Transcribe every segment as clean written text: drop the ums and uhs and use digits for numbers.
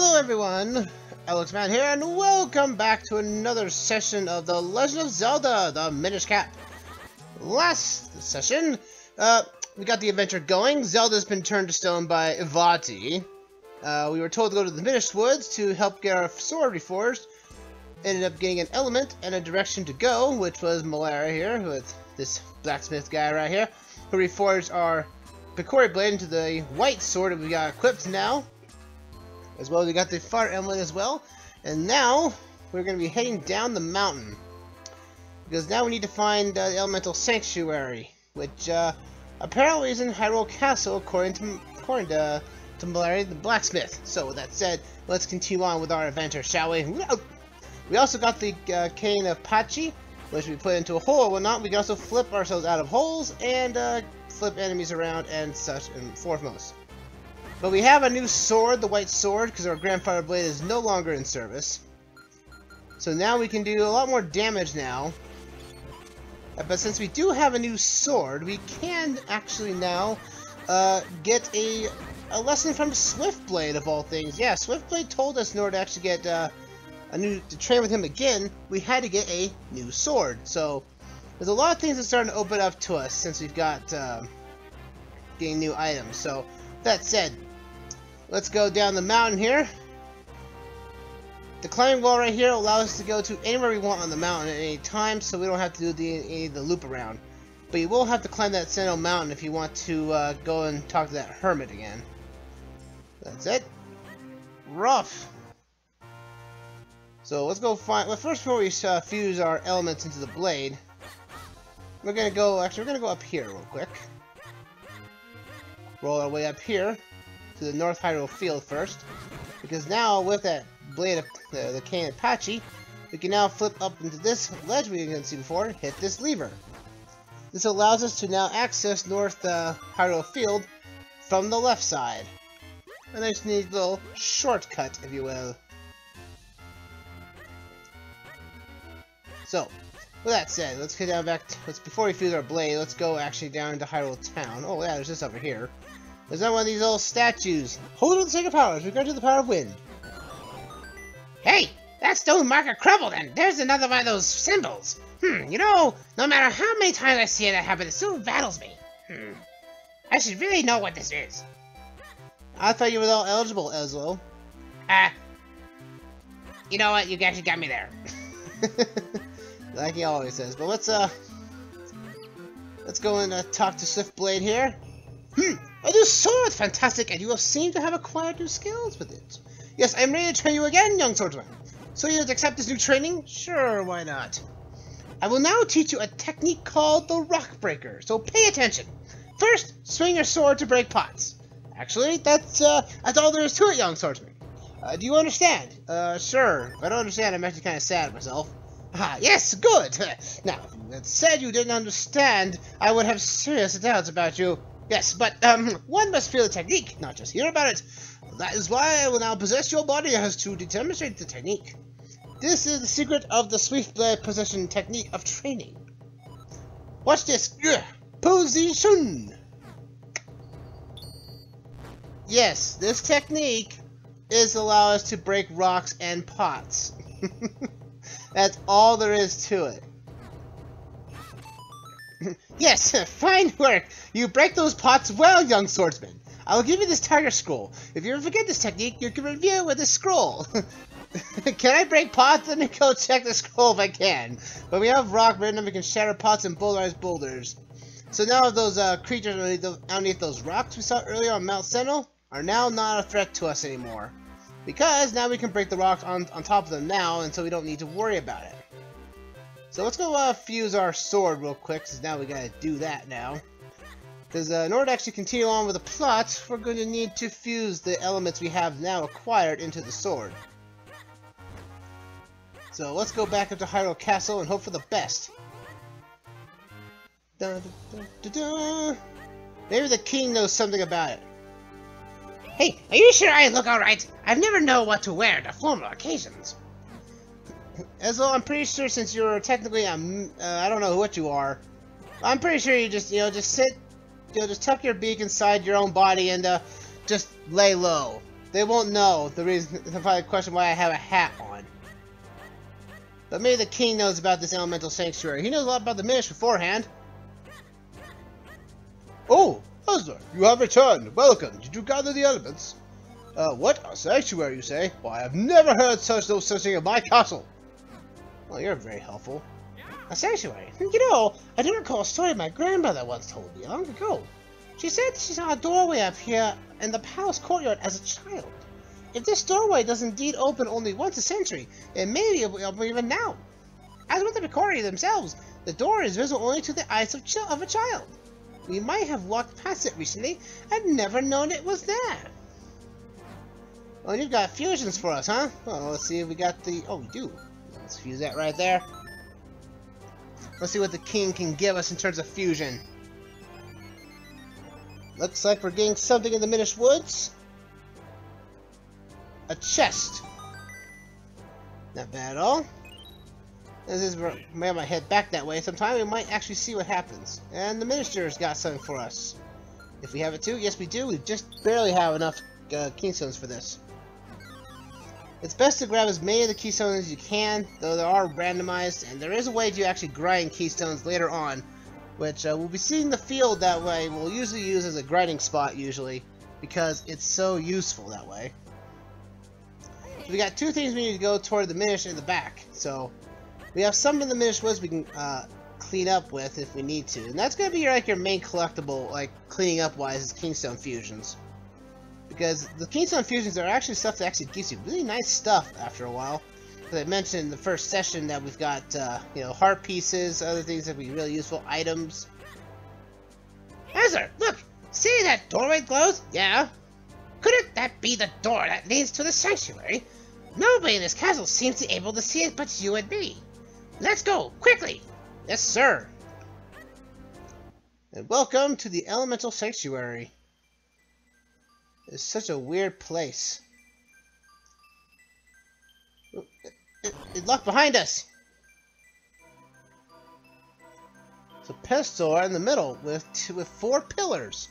Hello everyone, Alexman here, and welcome back to another session of The Legend of Zelda, the Minish Cap. Last session, we got the adventure going. Zelda's been turned to stone by Ivati. We were told to go to the Minish Woods to help get our sword reforged. Ended up getting an element and a direction to go, which was Malaria here, with this blacksmith guy right here, who reforged our Picori blade into the white sword that we got equipped now. As well, we got the fire emblem as well, and now we're going to be heading down the mountain because now we need to find the elemental sanctuary, which apparently is in Hyrule Castle, according to Malaria the blacksmith. So, with that said, let's continue on with our adventure, shall we? We also got the cane of Pachi, which we put into a hole or whatnot. We can also flip ourselves out of holes and flip enemies around and such, and foremost. But we have a new sword, the white sword, because our grandfather blade is no longer in service. So now we can do a lot more damage now. But since we do have a new sword, we can actually now get a lesson from Swiftblade of all things. Yeah, Swiftblade told us in order to actually get to train with him again, we had to get a new sword. So there's a lot of things that are starting to open up to us since we've got getting new items. So that said, let's go down the mountain here. The climbing wall right here allows us to go to anywhere we want on the mountain at any time, so we don't have to do any of the loop around. But you will have to climb that Sentinel Mountain if you want to go and talk to that hermit again. That's it. Rough. So let's go find. Well, first before we fuse our elements into the blade, we're gonna go. Actually, we're gonna go up here real quick. Roll our way up here to the North Hyrule Field first, because now with that blade of the cane Apache, we can now flip up into this ledge we didn't see before, hit this lever. This allows us to now access North Hyrule Field from the left side. A nice neat little shortcut, if you will. So, with that said, let's get down back. Before we fuse our blade, let's go actually down into Hyrule Town. Oh yeah, there's this over here. There's not one of these little statues. Hold on the sacred powers. Regard to the power of wind. Hey, that stone marker crumbled, and there's another one of those symbols. You know, no matter how many times I see that happen, it still battles me. I should really know what this is. I thought you were all eligible, Ezlo. You know what? You actually got me there. Like he always says. But let's go and talk to Swiftblade here. A new sword! Fantastic! And you seem to have acquired new skills with it. Yes, I'm ready to train you again, young swordsman. So you'd accept this new training? Sure, why not? I will now teach you a technique called the Rock Breaker, so pay attention. First, swing your sword to break pots. Actually, that's all there is to it, young swordsman. Do you understand? Sure. If I don't understand, I'm actually kind of sad myself. Ah, yes, good! Now, if you had said you didn't understand, I would have serious doubts about you. Yes, but, one must feel the technique, not just hear about it. That is why I will now possess your body as to demonstrate the technique. This is the secret of the Swiftblade possession technique of training. Watch this. Position! Yes, this technique is allow us to break rocks and pots. That's all there is to it. Yes, fine work. You break those pots well, young swordsman. I will give you this tiger scroll. If you ever forget this technique, you can review it with this scroll. Can I break pots? Let me go check the scroll if I can. But we have rock written and we can shatter pots and bulldoze boulders. So now those creatures underneath those rocks we saw earlier on Mount Sentinel are now not a threat to us anymore. Because now we can break the rocks on top of them now, and so we don't need to worry about it. So let's go fuse our sword real quick, because now we gotta do that now. Because in order to actually continue on with the plot, we're going to need to fuse the elements we have now acquired into the sword. So let's go back up to Hyrule Castle and hope for the best. Dun, dun, dun, dun. Maybe the king knows something about it. Hey, are you sure I look alright? I've never known what to wear to formal occasions. Ezlo, I'm pretty sure since you're technically I don't know what you are. I'm pretty sure you just just sit, just tuck your beak inside your own body and just lay low. They won't know the reason. They'll probably question why I have a hat on. But maybe the king knows about this elemental sanctuary. He knows a lot about the Minish beforehand. Oh, Huzzer, you have returned. Welcome. Did you gather the elements? What? A sanctuary, you say? Well, I have never heard no such thing of my castle. Well, you're very helpful. A sanctuary? You know, I do recall a story my grandmother once told me long ago. She said she saw a doorway up here in the palace courtyard as a child. If this doorway does indeed open only once a century, it may be open even now. As with the Picori themselves, the door is visible only to the eyes of a child. We might have walked past it recently and never known it was there. Well, you've got fusions for us, huh? Well, let's see if we got the... Oh, we do. Let's fuse that right there. Let's see what the king can give us in terms of fusion. Looks like we're getting something in the Minish Woods. A chest. Not bad at all. This is where I might head back that way sometime. We might actually see what happens. And the Minister's got something for us. If we have it too, yes we do. We just barely have enough keystones for this. It's best to grab as many of the keystones as you can, though they are randomized, and there is a way to actually grind keystones later on, which we'll be seeing the field that way. We'll usually use as a grinding spot usually, because it's so useful that way. So we got two things we need to go toward the Minish in the back. So we have some of the Minish Woods we can clean up with if we need to, and that's going to be like your main collectible, like cleaning up wise, is Kingstone Fusions. Because the Kingstone Fusions are actually stuff that actually gives you really nice stuff after a while. As I mentioned in the first session that we've got, you know, heart pieces, other things that would be really useful, items. Huzzer, look! See that doorway glows? Yeah. Couldn't that be the door that leads to the sanctuary? Nobody in this castle seems to be able to see it but you and me. Let's go, quickly! Yes, sir. And welcome to the Elemental Sanctuary. It's such a weird place. It locked behind us. It's a pedestal in the middle with 4 pillars.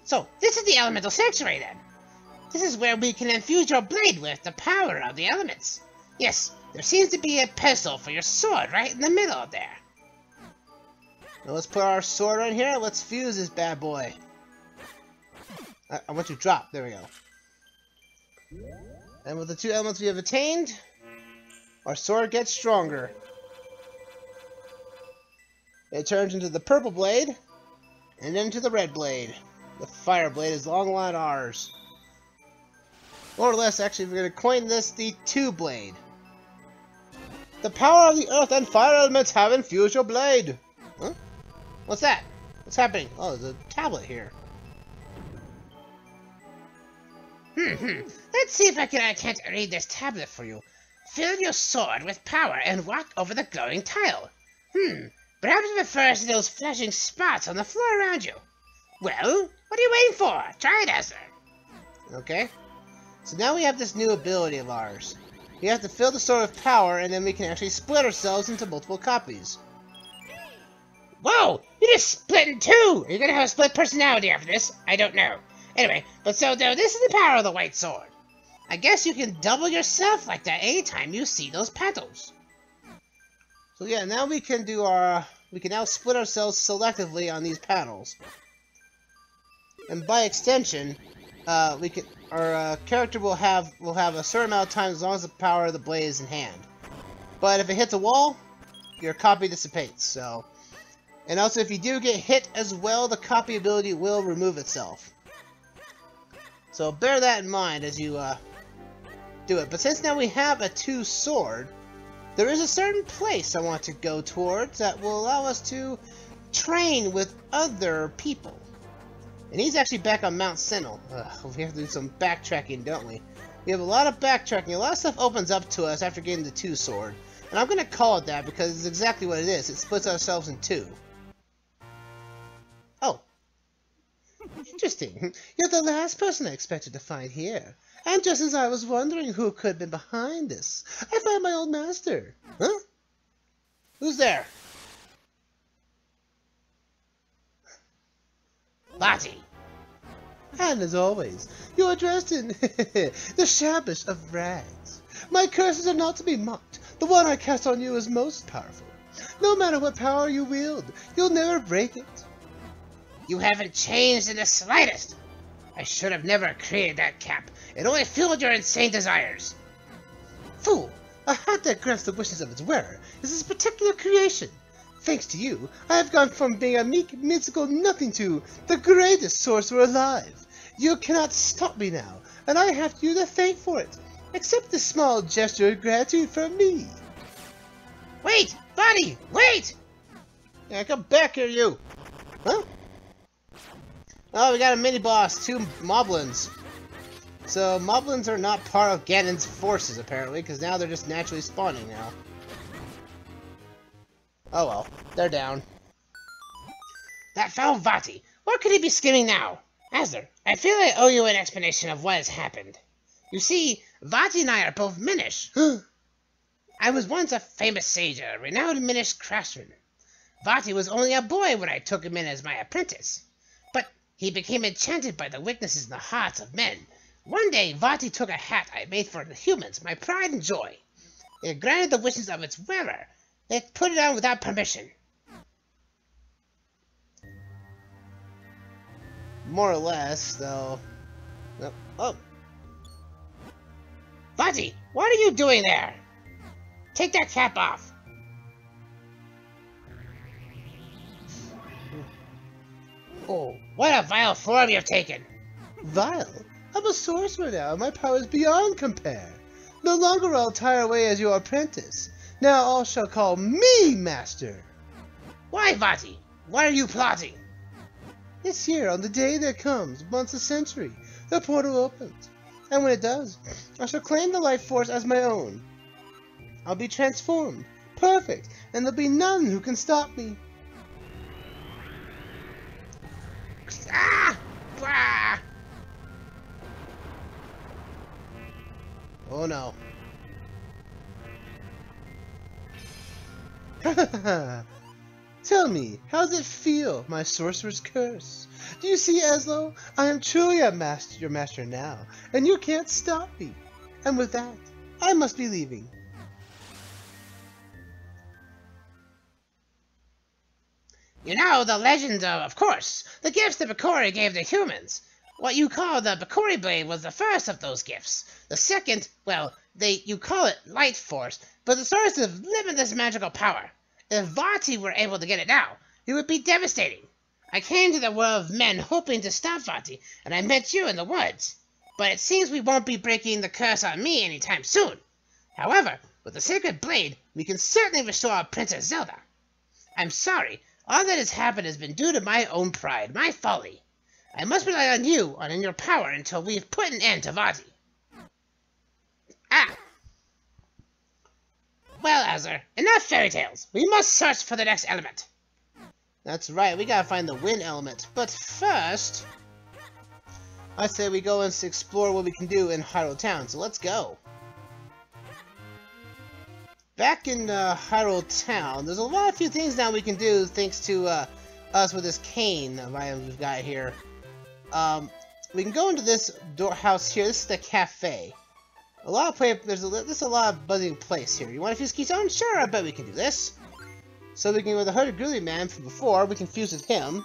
So this is the Elemental Sanctuary then. This is where we can infuse your blade with the power of the elements. Yes, there seems to be a pedestal for your sword right in the middle of there. Now let's put our sword on here. Let's fuse this bad boy. I want to drop. There we go. And with the 2 elements we have attained, our sword gets stronger. It turns into the purple blade, and then to the red blade. The fire blade is long line ours. More or less, actually, we're going to coin this the 2 blade. The power of the earth and fire elements have infused your blade. Huh? What's that? What's happening? Oh, there's a tablet here. Let's see if I can't read this tablet for you. Fill your sword with power and walk over the glowing tile. Perhaps it refers to those flashing spots on the floor around you. Well, what are you waiting for? Try it, Huzzer. Okay. So now we have this new ability of ours. We have to fill the sword with power, and then we can actually split ourselves into multiple copies. Whoa! You just split in 2! Are you gonna have a split personality after this? I don't know. Anyway, but so though this is the power of the white sword. I guess you can double yourself like that anytime you see those petals. So yeah, now we can do our... We can now split ourselves selectively on these panels. And by extension, we can... Our character will have a certain amount of time as long as the power of the blade is in hand. But if it hits a wall, your copy dissipates, so... And also, if you do get hit as well, the copy ability will remove itself. So bear that in mind as you do it. But since now we have a 2 sword, there is a certain place I want to go towards that will allow us to train with other people. And he's actually back on Mount Sentinel. We have to do some backtracking, don't we? We have a lot of backtracking. A lot of stuff opens up to us after getting the 2 sword. And I'm going to call it that because it's exactly what it is. It splits ourselves in 2. Oh. Interesting. You're the last person I expected to find here. And just as I was wondering who could have been behind this, I found my old master. Huh? Who's there? Lottie. And as always, you are dressed in the shabbish of rags. My curses are not to be mocked. The one I cast on you is most powerful. No matter what power you wield, you'll never break it. You haven't changed in the slightest. I should have never created that cap. It only fueled your insane desires. Fool! A hat that grants the wishes of its wearer is his particular creation. Thanks to you, I have gone from being a meek, mystical nothing to the greatest sorcerer alive. You cannot stop me now, and I have you to thank for it. Accept this small gesture of gratitude from me. Wait! Buddy! Wait! Yeah, come back here, you! Huh? Oh, we got a mini-boss, 2 moblins. So, moblins are not part of Ganon's forces, apparently, because now they're just naturally spawning now. Oh well, they're down. That foul Vati! What could he be scheming now? Azur, I feel I owe you an explanation of what has happened. You see, Vati and I are both Minish. I was once a famous sage, a renowned Minish craftsman. Vati was only a boy when I took him in as my apprentice. But he became enchanted by the weaknesses in the hearts of men. One day, Vati took a hat I made for the humans, my pride and joy. It granted the wishes of its wearer. It put it on without permission. More or less, though. Oh. Vati, what are you doing there? Take that cap off. Oh, what a vile form you've taken. Vile? I'm a sorcerer now, and my power is beyond compare. No longer I'll tire away as your apprentice. Now all shall call me master. Why, Vati? What are you plotting? This year, on the day that comes, once a century, the portal opens. And when it does, I shall claim the life force as my own. I'll be transformed, perfect, and there'll be none who can stop me. Ah! Ah! Oh no. Tell me, how does it feel, my sorcerer's curse? Do you see, Aslo? I am truly your master now, and you can't stop me. And with that, I must be leaving. You know the legend of course, the gifts that Bakori gave the humans. What you call the Bakori Blade was the first of those gifts. The second, well, you call it Light Force, but the source of limitless magical power. If Vati were able to get it now, it would be devastating. I came to the world of men hoping to stop Vati, and I met you in the woods. But it seems we won't be breaking the curse on me anytime soon. However, with the Sacred Blade, we can certainly restore our Princess Zelda. I'm sorry, all that has happened has been due to my own pride, my folly. I must rely on you and on your power until we've put an end to Vati. Ah! Well, Azur, enough fairy tales. We must search for the next element. That's right, we gotta find the wind element. But first, I say we go and explore what we can do in Hyrule Town, so let's go. Back in Hyrule Town, there's a few things now we can do thanks to us with this cane of items we've got here. We can go into this house here. This is the cafe. There's a lot of buzzing place here. You want to fuse keystone? Sure, I bet we can do this. So we can, with the Hyrule man from before, we can fuse with him.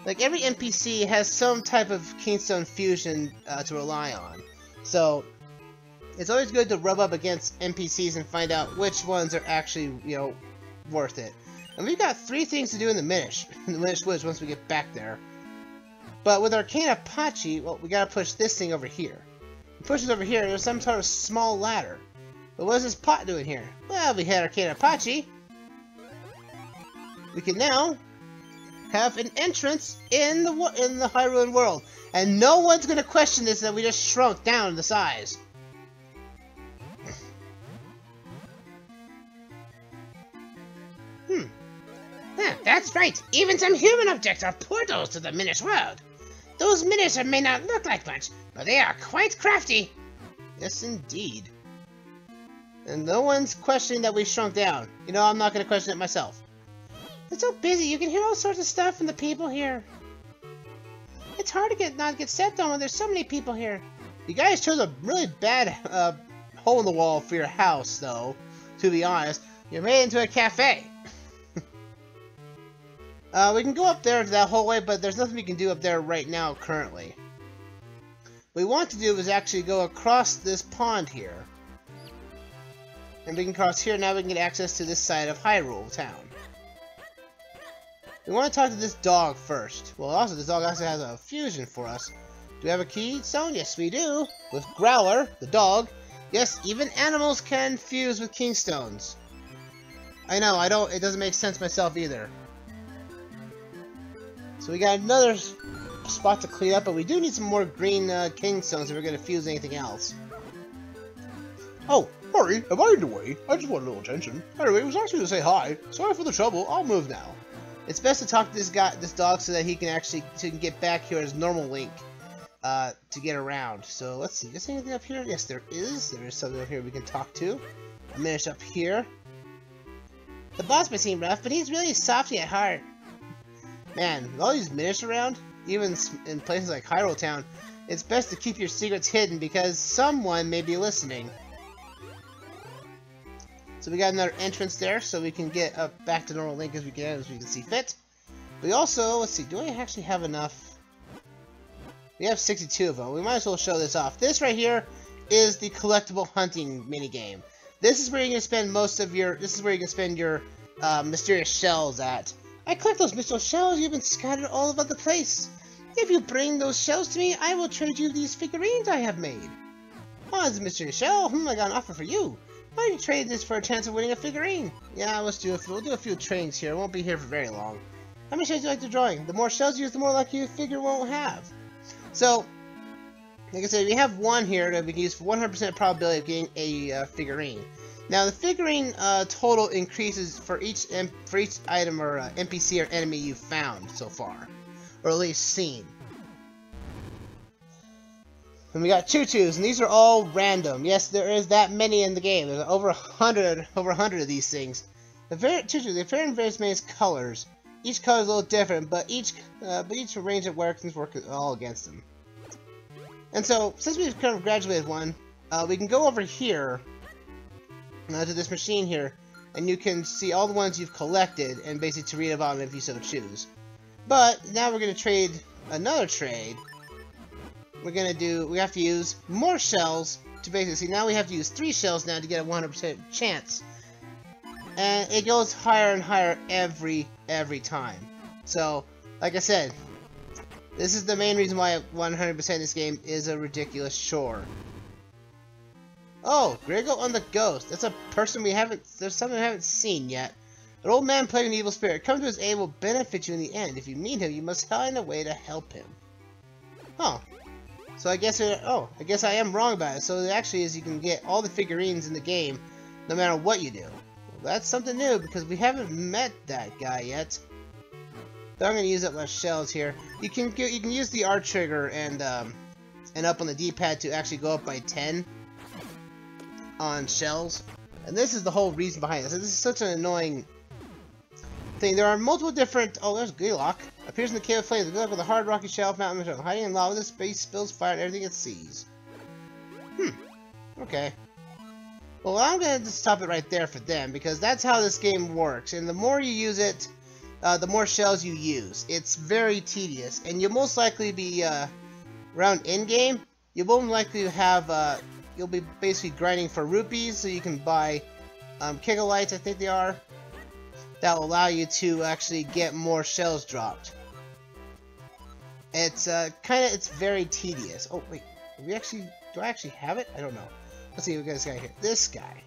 Like every NPC has some type of keystone fusion to rely on. So it's always good to rub up against NPCs and find out which ones are actually, worth it. And we've got 3 things to do in the Minish Woods once we get back there. But with Arcane Apache, well, we gotta push this thing over here. Push it over here, there's some sort of small ladder. But what is this pot doing here? Well, we had Arcane Apache. We can now have an entrance in the Hyrule world. And no one's gonna question this that we just shrunk down the size. Yeah, that's right. Even some human objects are portals to the Minish world. Those Minish may not look like much, but they are quite crafty. Yes, indeed. And no one's questioning that we shrunk down. I'm not going to question it myself. It's so busy, you can hear all sorts of stuff from the people here. It's hard to not get stepped on when there's so many people here. You guys chose a really bad hole in the wall for your house, though, to be honest. You made it into a cafe. We can go up there to that hallway, but there's nothing we can do up there right now, currently. What we want to do is actually go across this pond here. And we can cross here, now we can get access to this side of Hyrule Town. We want to talk to this dog first. Well, also, this dog also has a fusion for us. Do we have a keystone? Yes, we do. With Growler, the dog. Yes, even animals can fuse with kingstones. I know, it doesn't make sense myself either. So we got another spot to clean up, but we do need some more green kingstones if we're going to fuse anything else. Oh, sorry, am I in the way? I just want a little attention. Anyway, it was actually to say hi. Sorry for the trouble, I'll move now. It's best to talk to this dog, so that he can get back here as normal Link. To get around. So let's see, is there anything up here? Yes, there is. There is something up here we can talk to. A Minish up here. The boss may seem rough, but he's really softy at heart. Man, with all these Minish around, even in places like Hyrule Town, it's best to keep your secrets hidden because someone may be listening. So we got another entrance there, so we can get back to normal Link as we can see fit. We also, let's see, do I actually have enough? We have 62 of them. We might as well show this off. This right here is the Collectable Hunting minigame. This is where you can spend most of your. This is where you can spend your mysterious shells at. I collect those mystical shells. You've been scattered all over the place. If you bring those shells to me, I will trade you these figurines I have made. Oh, it's a mysterious shell. I got an offer for you. Why don't you trade this for a chance of winning a figurine? Yeah, let's do it. We'll do a few tradings here. Won't be here for very long. How many shells do you like the drawing? The more shells you use, the more lucky your figure won't have. So, like I said, we have one here that we can use for 100% probability of getting a figurine. Now, the figurine total increases for each item or NPC or enemy you've found so far, or at least seen. And we got tutus, and these are all random. Yes, there is that many in the game. There's over 100 of these things. The tutus, they appear in various many colors. Each color is a little different, but each range of weapons work all against them. And so, since we've kind of graduated one, we can go over here to this machine here, and you can see all the ones you've collected, and basically to read about them if you so choose. But now we're going to trade another trade. We have to use more shells to basically see. Now we have to use 3 shells now to get a 100% chance. And it goes higher and higher every time. So, like I said, this is the main reason why 100% this game is a ridiculous chore. Oh, Griggle on the Ghost. That's a person there's something we haven't seen yet. An old man playing an evil spirit. Come to his aid will benefit you in the end. If you meet him, you must find a way to help him. Oh. So I guess I am wrong about it. So it actually is you can get all the figurines in the game, no matter what you do. That's something new, because we haven't met that guy yet. So I'm going to use up my shells here. You can use the R trigger and up on the D-pad to actually go up by 10 on shells. And this is the whole reason behind this. This is such an annoying thing. There are multiple different... Oh, there's Gleelock. Appears in the cave of flames. Gleelock with a hard rocky shelf mountain hiding in lava. This space spills fire and everything it sees. Okay. Well, I'm going to just stop it right there for them, because that's how this game works. And the more you use it, the more shells you use. It's very tedious, and you'll most likely be, around in-game, you won't likely have, you'll be basically grinding for rupees, so you can buy, Kigalites, I think they are, that will allow you to actually get more shells dropped. It's, it's very tedious. Oh, wait, do I actually have it? I don't know. Let's see, we got this guy here. This guy.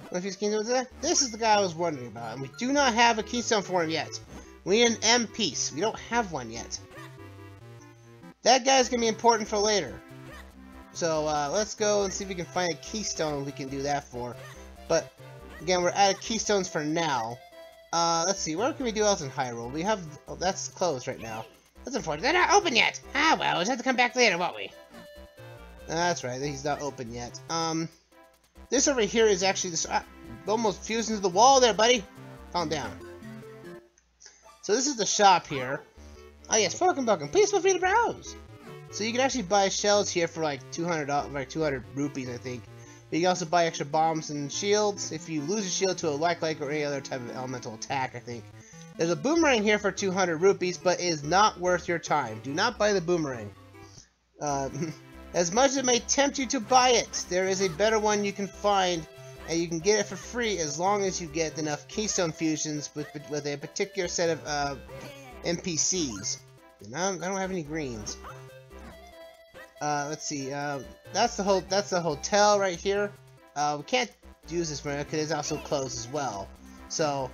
What if he's keystone to that? This is the guy I was wondering about, and we do not have a keystone for him yet. We need an M piece. We don't have one yet. That guy's gonna be important for later. So let's go and see if we can find a keystone we can do that for. But again, we're out of keystones for now. Let's see, what can we do else in Hyrule? We have that's closed right now. That's unfortunate. They're not open yet. Ah well, we'll just have to come back later, won't we? That's right, he's not open yet. This over here is actually this almost fused into the wall there, buddy. Calm down. So this is the shop here. Ah yes, welcome. Please feel free to browse. So you can actually buy shells here for like 200 rupees, I think. But you can also buy extra bombs and shields if you lose a shield to a like or any other type of elemental attack, I think. There's a boomerang here for 200 rupees, but it is not worth your time. Do not buy the boomerang. As much as it may tempt you to buy it, there is a better one you can find, and you can get it for free as long as you get enough keystone fusions with a particular set of NPCs. And I don't have any greens. Let's see. That's the hotel right here. We can't use this right now because it's also closed as well. So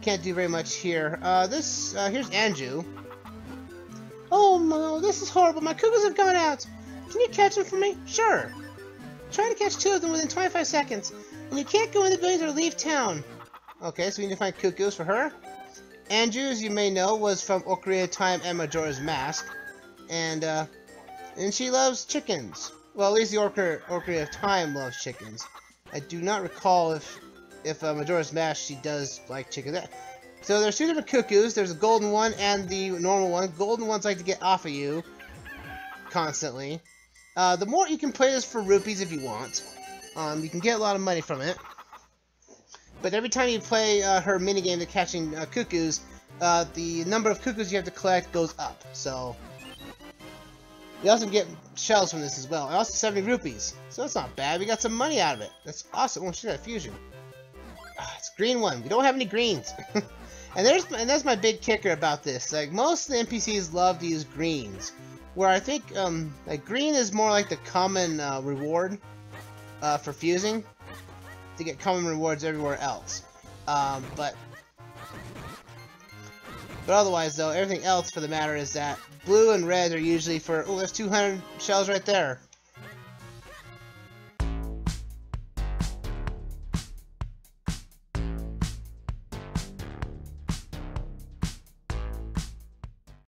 can't do very much here. Here's Anju. Oh no, this is horrible. My cuckoos have gone out. Can you catch them for me? Sure. Try to catch 2 of them within 25 seconds. And you can't go in the buildings or leave town. Okay, so we need to find cuckoos for her. Anju, as you may know, was from Ocarina of Time and Majora's Mask. And she loves chickens. Well, at least the Ocarina of Time loves chickens. I do not recall if Majora's Mask she does like chickens. So there's 2 different cuckoos. There's a golden one and the normal one. Golden ones like to get off of you constantly. The more you can play this for rupees if you want. You can get a lot of money from it. But every time you play her minigame of catching cuckoos, the number of cuckoos you have to collect goes up. So you also get shells from this as well. And also 70 rupees. So that's not bad. We got some money out of it. That's awesome. Oh, shit, fusion. It's a green one. We don't have any greens. and that's my big kicker about this. Like, most of the NPCs love to use greens. Where I think, like, green is more like the common reward for fusing. To get common rewards everywhere else. But otherwise, though, everything else for the matter is that blue and red are usually for... Oh, there's 200 shells right there.